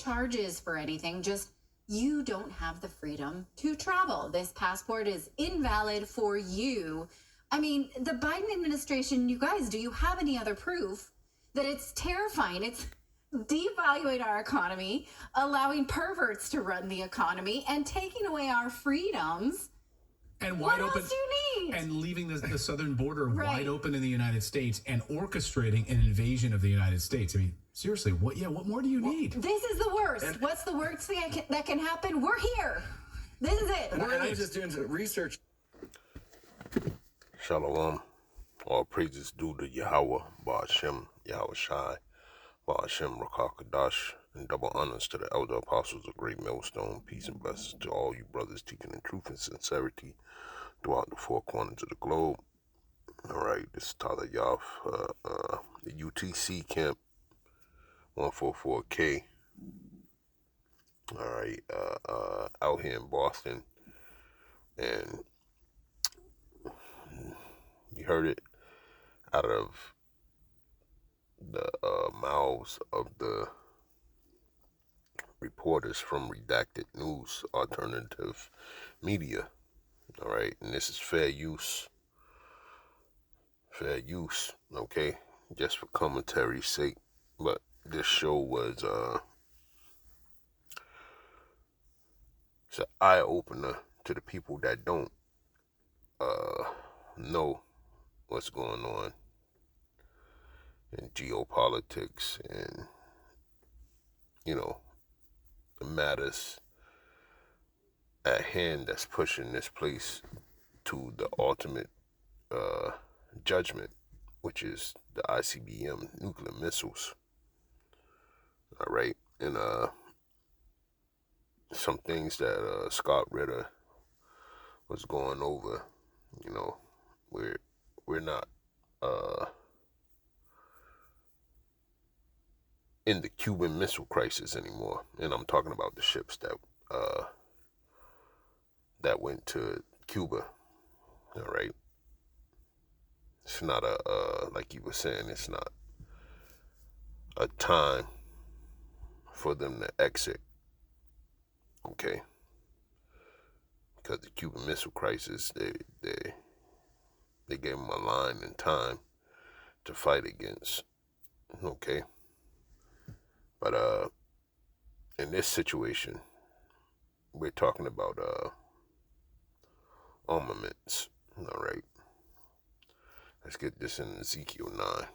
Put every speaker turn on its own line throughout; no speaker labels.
charges for anything, just you don't have the freedom to travel. This passport is invalid for you. I mean, the Biden administration, you guys, do you have any other proof that it's terrifying? It's devaluing our economy, allowing perverts to run the economy, and taking away our freedoms.
And
what else do you need?
And leaving the southern border
Right.
wide open in the United States and orchestrating an invasion of the United States. I mean, seriously, what more do you need?
This is the worst. What's the worst thing that can happen? We're here. This is it.
And I was just doing some research.
Shalom. All praises due to Yahweh, Ba'ashem, Yahweh Shai, Ba'ashem, Rakakadash, and double honors to the elder apostles of Great Millstone. Peace and blessings to all you brothers teaching in truth and sincerity throughout the four corners of the globe. All right, this is Tyler Yoff, the UTC Camp 144K. All right, out here in Boston, and you heard it out of the mouths of the reporters from Redacted News Alternative Media. All right, and this is fair use, okay, just for commentary's sake. But this show was it's an eye-opener to the people that don't know what's going on in geopolitics and, you know, the matters at hand that's pushing this place to the ultimate judgment, which is the ICBM nuclear missiles. All right, and some things that Scott Ritter was going over, you know, we're not in the Cuban Missile Crisis anymore, and I'm talking about the ships that went to Cuba. All right, it's not like you were saying, it's not a time for them to exit, okay? Because the Cuban Missile Crisis, they gave them a line in time to fight against, okay? But in this situation, we're talking about armaments, all right? Let's get this in Ezekiel 9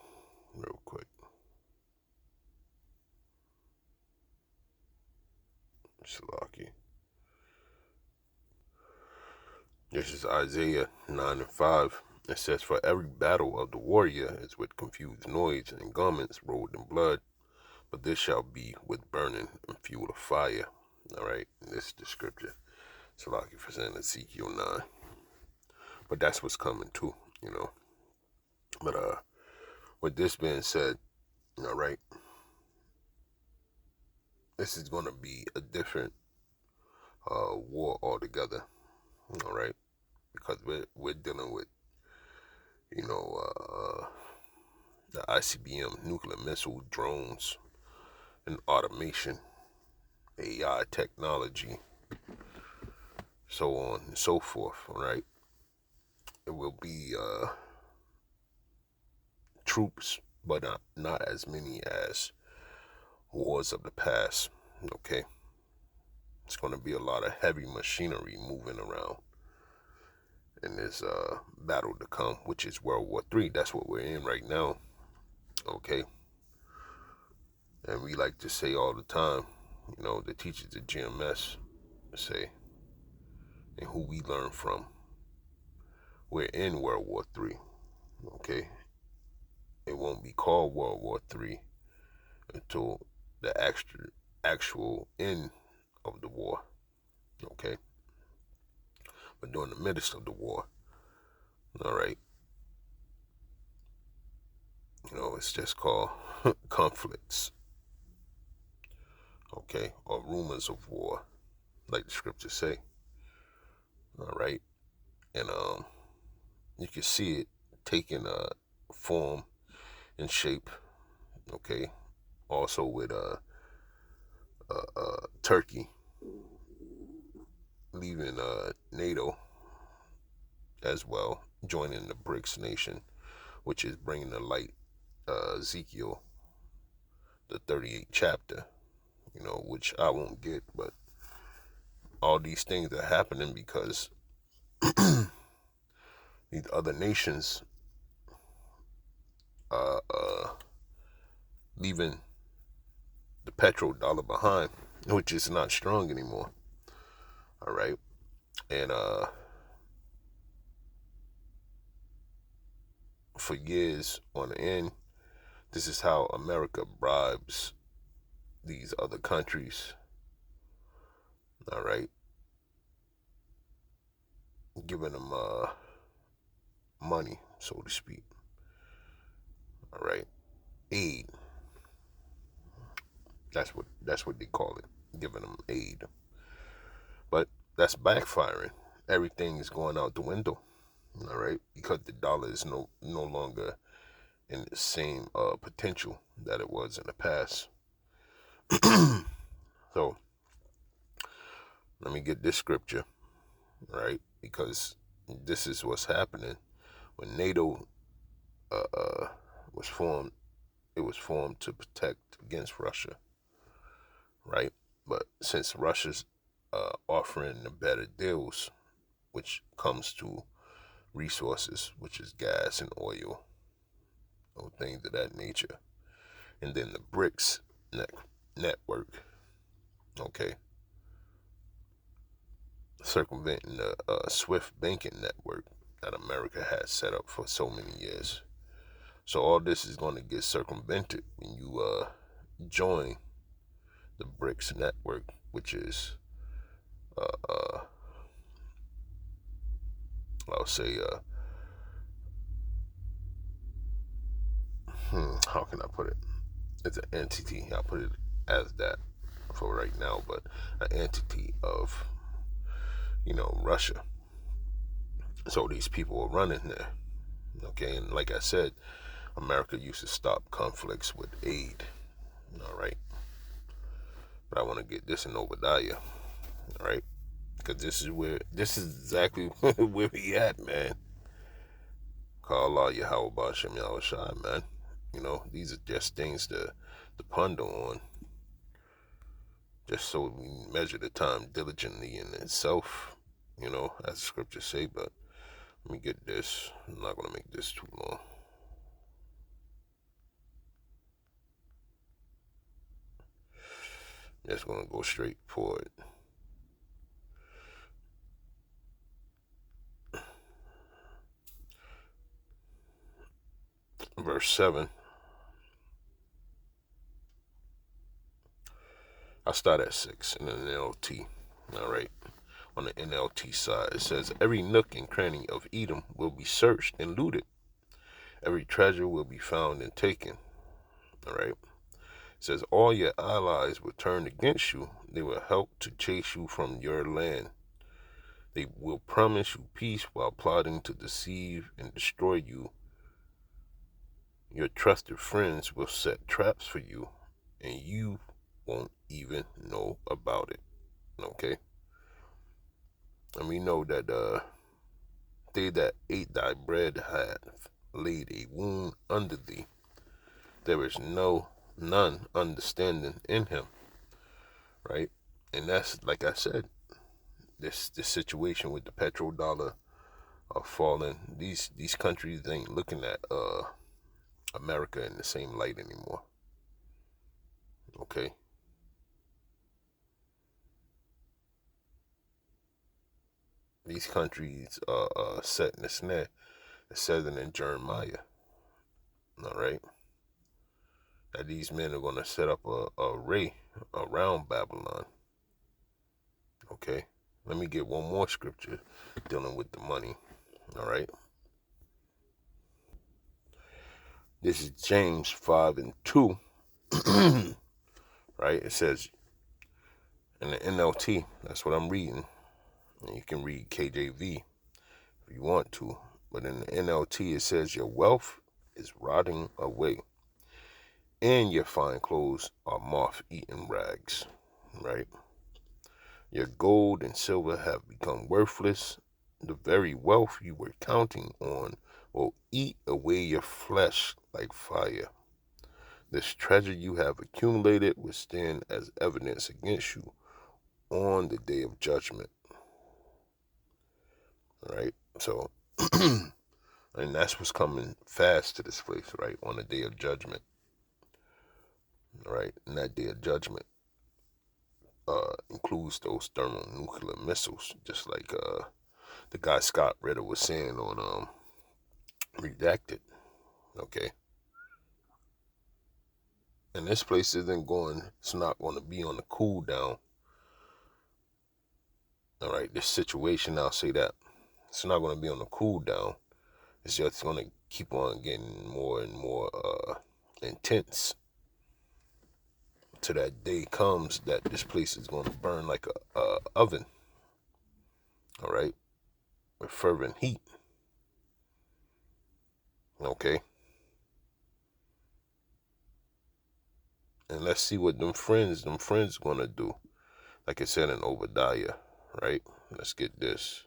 real quick. Shalaki. This is Isaiah 9 and 5. It says, "For every battle of the warrior is with confused noise and garments rolled in blood, but this shall be with burning and fuel of fire." All right, and this is the scripture. Shalaki for saying Ezekiel 9. But that's what's coming too, you know. But with this being said, all right, this is going to be a different war altogether, all right, because we're dealing with, you know, the ICBM nuclear missile, drones, and automation, AI technology, so on and so forth, all right. It will be troops, but not as many as wars of the past, okay? It's going to be a lot of heavy machinery moving around in this battle to come, which is World War III. That's what we're in right now, okay? And we like to say all the time, you know, the teachers at GMS say, and who we learn from, we're in World War III, okay? It won't be called World War III until the actual end of the war, okay? But during the midst of the war, all right, you know, it's just called conflicts, okay, or rumors of war, like the scriptures say, all right? And you can see it taking a form and shape, okay, also with Turkey leaving NATO as well, joining the BRICS nation, which is bringing the light Ezekiel, the 38th chapter, which I won't get, but all these things are happening because these other nations are leaving the petrodollar behind, which is not strong anymore. All right. And for years on end, this is how America bribes these other countries. All right. Giving them money, so to speak. All right. Aid. That's what they call it. Giving them aid. But that's backfiring. Everything is going out the window. All right, because the dollar is no longer in the same potential that it was in the past. So let me get this scripture, right? Because this is what's happening when NATO was formed. It was formed to protect against Russia, right? But since Russia's offering the better deals, which comes to resources, which is gas and oil, or things of that nature, and then the BRICS network, okay, circumventing the SWIFT banking network that America has set up for so many years. So all this is going to get circumvented when you join the BRICS network, which is I'll say how can I put it? It's an entity. I'll put it as that for right now, but an entity of Russia. So these people are running there. Okay, and like I said, America used to stop conflicts with aid. All right. But I want to get this in Obadiah. All right. Because this is exactly where we at, man. Call Allah Yahweh Bashem Yahweh Shai, man. These are just things to ponder on. Just so we measure the time diligently in itself, as the scriptures say. But let me get this. I'm not going to make this too long. Just going to go straight for it. Verse 7. I'll start at 6 in the NLT. All right. On the NLT side, it says, every nook and cranny of Edom will be searched and looted. Every treasure will be found and taken. All right. It says, all your allies will turn against you. They will help to chase you from your land. They will promise you peace while plotting to deceive and destroy you. Your trusted friends will set traps for you, and you won't even know about it. Okay? And we know that they that ate thy bread have laid a wound under thee. There is none understanding in him. Right? And that's, like I said, this situation with the petrodollar falling. These countries ain't looking at America in the same light anymore. Okay? These countries are set in the snare. It says it in Jeremiah. All right? That these men are going to set up a array around Babylon. Okay? Let me get one more scripture dealing with the money. All right? This is James 5:2. Right? It says in the NLT, that's what I'm reading. And you can read KJV if you want to. But in the NLT, it says your wealth is rotting away, and your fine clothes are moth-eaten rags. right? Your gold and silver have become worthless. The very wealth you were counting on will eat away your flesh like fire. This treasure you have accumulated will stand as evidence against you on the day of judgment. Right? So, and that's what's coming fast to this place, right? On the day of judgment. Right? And that day of judgment includes those thermonuclear missiles, just like the guy Scott Ritter was saying on Redacted. Okay? And this place it's not going to be on the cool down. All right, this situation, I'll say that. It's not going to be on the cool down. It's just going to keep on getting more and more intense. Till that day comes that this place is going to burn like a oven. All right, with fervent heat. Okay. And let's see what them friends going to do. Like I said in Obadiah, right? Let's get this.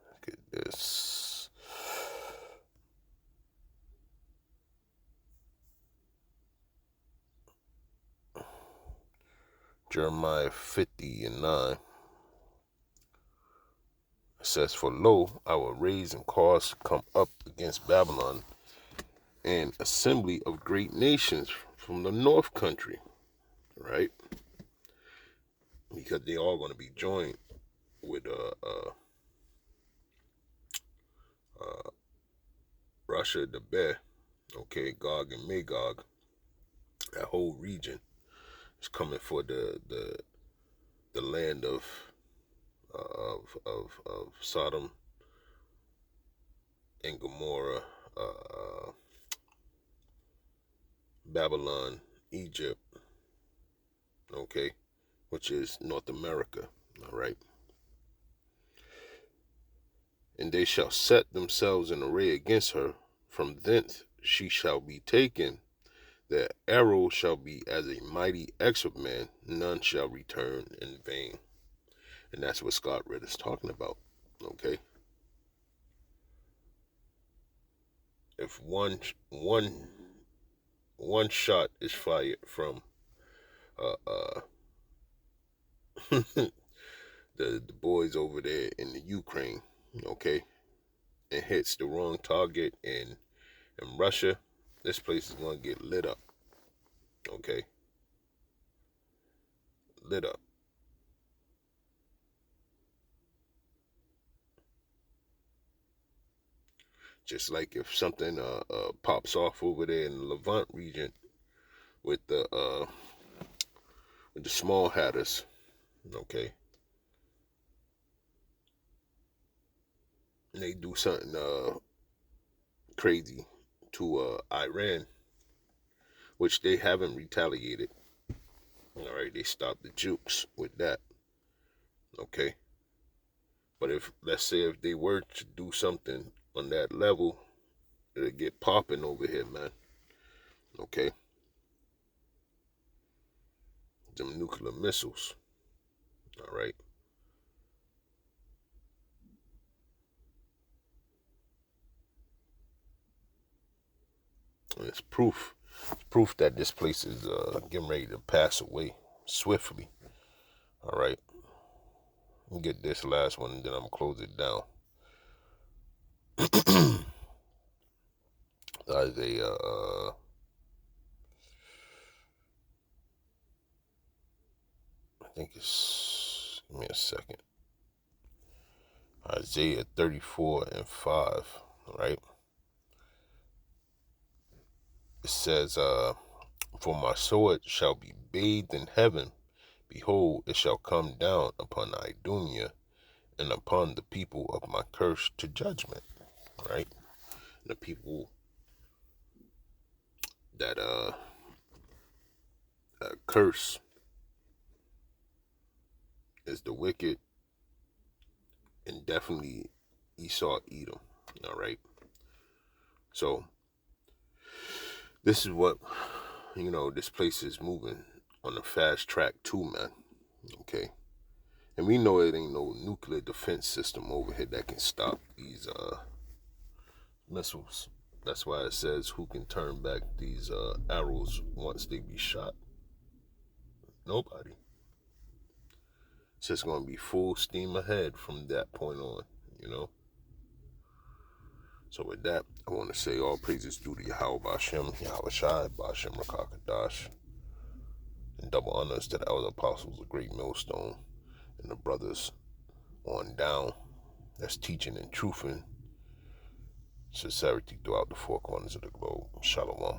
Let's get this. Jeremiah 50:9. It says, "For lo, I will raise and cause to come up against Babylon an assembly of great nations from the north country," right? Because they all going to be joined with Russia, the Bear, okay, Gog and Magog. That whole region is coming for the land of Sodom and Gomorrah, Babylon, Egypt, okay, which is North America, all right. And they shall set themselves in array against her. From thence she shall be taken. Their arrow shall be as a mighty axe of man. None shall return in vain. And that's what Scott Ritter is talking about, okay. If one shot is fired from the boys over there in the Ukraine, okay, and hits the wrong target in Russia, this place is going to get lit up, okay, lit up. Just like if something pops off over there in the Levant region with the small hatters, okay, and they do something crazy to Iran, which they haven't retaliated. All right, they stopped the jukes with that, okay. But if, let's say, if they were to do something on that level, it'll get popping over here, man. Okay? Them nuclear missiles. All right? And it's proof. It's proof that this place is getting ready to pass away swiftly. All right? Let me get this last one, and then I'm going to close it down. Isaiah, I think it's, give me a second. Isaiah 34:5, right? It says, "For my sword shall be bathed in heaven. Behold, it shall come down upon Idumea and upon the people of my curse to judgment." Right? And the people that curse is the wicked, and definitely Esau, Edom. All right. So this is what, this place is moving on a fast track too, man. Okay. And we know it ain't no nuclear defense system over here that can stop these missiles. That's why it says who can turn back these arrows once they be shot. Nobody. It's just going to be full steam ahead from that point on, So with that, I want to say all praises due to Yahweh Bashem, Yahweh Shai, Bashem Rakakadash, and double honors to the elder apostles of Great Millstone and the brothers on down that's teaching and truthing sincerity throughout the four corners of the globe. Shalom.